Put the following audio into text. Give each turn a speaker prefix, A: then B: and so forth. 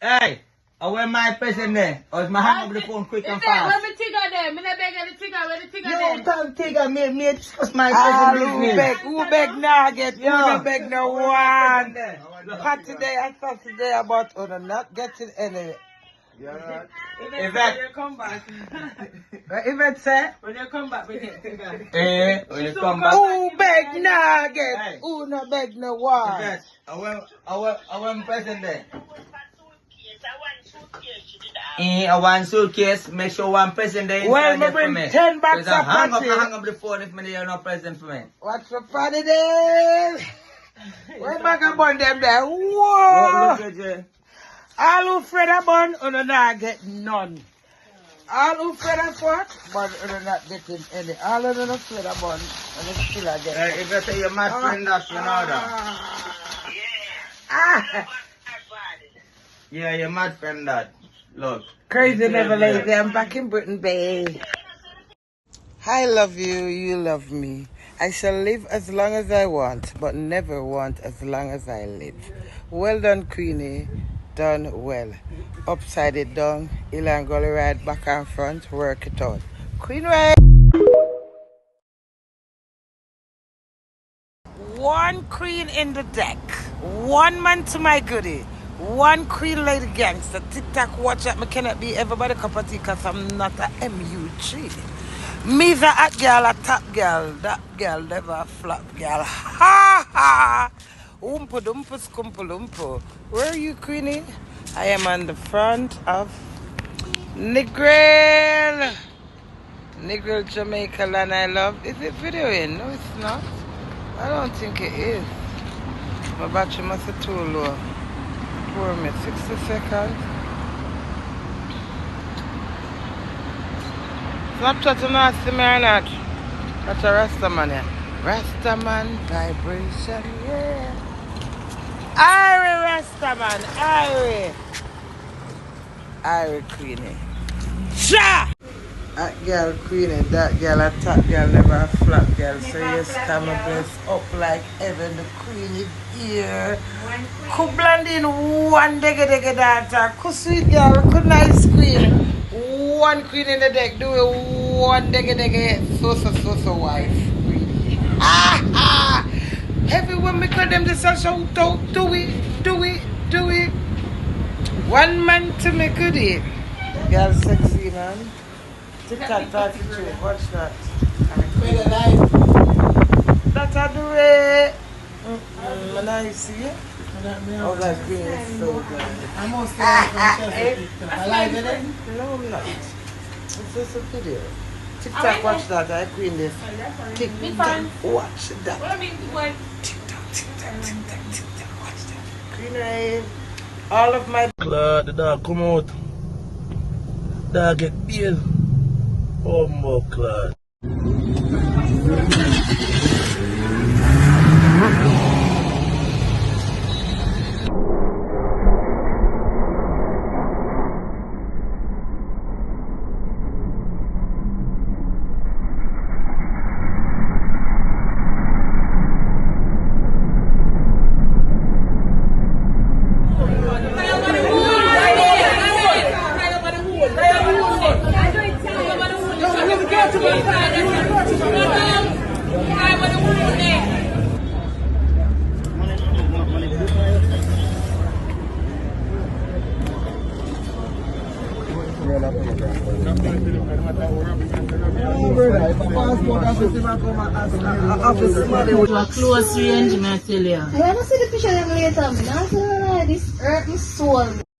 A: Hey, I wear my person there. Or is my hand over the phone quick and fast?
B: Where the trigger there? Me not beg the trigger. Where the trigger there?
A: You can't take a me discuss my person business.
C: Who beg nugget? Who no beg no one? Hot today and Saturday about not getting any.
A: Yeah.
B: If you come back.
C: Even say?
B: When you come back, we get trigger.
A: When you come back.
C: Who beg nugget? Who no beg no one?
A: Yes. I want person there. I want suitcase. Make sure one person there.
C: Well, me bring 10 bags of
A: hang
C: party.
A: up the phone if me no present for me.
C: What's the party there? Where back upon them there? Whoa!
A: Look at you.
C: All who afraid of bun, you do not get none. All who afraid of what, but you do not getting any. All who don't afraid of bun, and you still are getting.
A: If you say you're mad friend, that you know that. Yeah, you're mad friend, that. Look.
C: Crazy never lazy. I'm back in Britain, babe. I love you, you love me. I shall live as long as I want, but never want as long as I live. Well done, Queenie. Done well. Upside it down, Ilan Gully ride back and front, work it out. Queen ride. One queen in the deck. One man to my goodie. One queen lady gangster. TikTok watch that me cannot be everybody cup of tea because I'm not a MUG. Me's a hot girl, a top girl. That girl never a flop girl. Ha ha! Oompa doompa skumpa loompa. Where are you, Queenie? I am on the front of Negril. Negril, Jamaica, land I love. Is it videoing? No, it's not. I don't think it is. My battery must be too low. For me, 60 seconds. Snapchat you not see me or not? That's a Rastaman, yeah. Rastaman vibration, yeah. Irie Rastaman, Irie. Irie Queenie. Cha! That girl Queenie, that girl a top girl, never a flop girl. So yes, come and bless up like heaven, the Queenie here. Could blend in one degga dancer. Could sweet girl, could nice queen. One queen in the deck, do it one degga so wife. Ah ah! Everyone make them the social do it. One man to make it in. Girl sexy man. TikTok 32, watch that. That's how do it. When I see it. Oh, that green is so good.
B: I'm also alive in it?
C: No, I'm not. It's just a video. TikTok, watch that. I queen this. TikTok, watch that. TikTok, watch that. Green rain. All of my.
D: The dog come out. Dog get beer. Oh, my God.
B: To a close range, I tell you.
E: I want to see the picture of them later. I want to know this hurt my soul.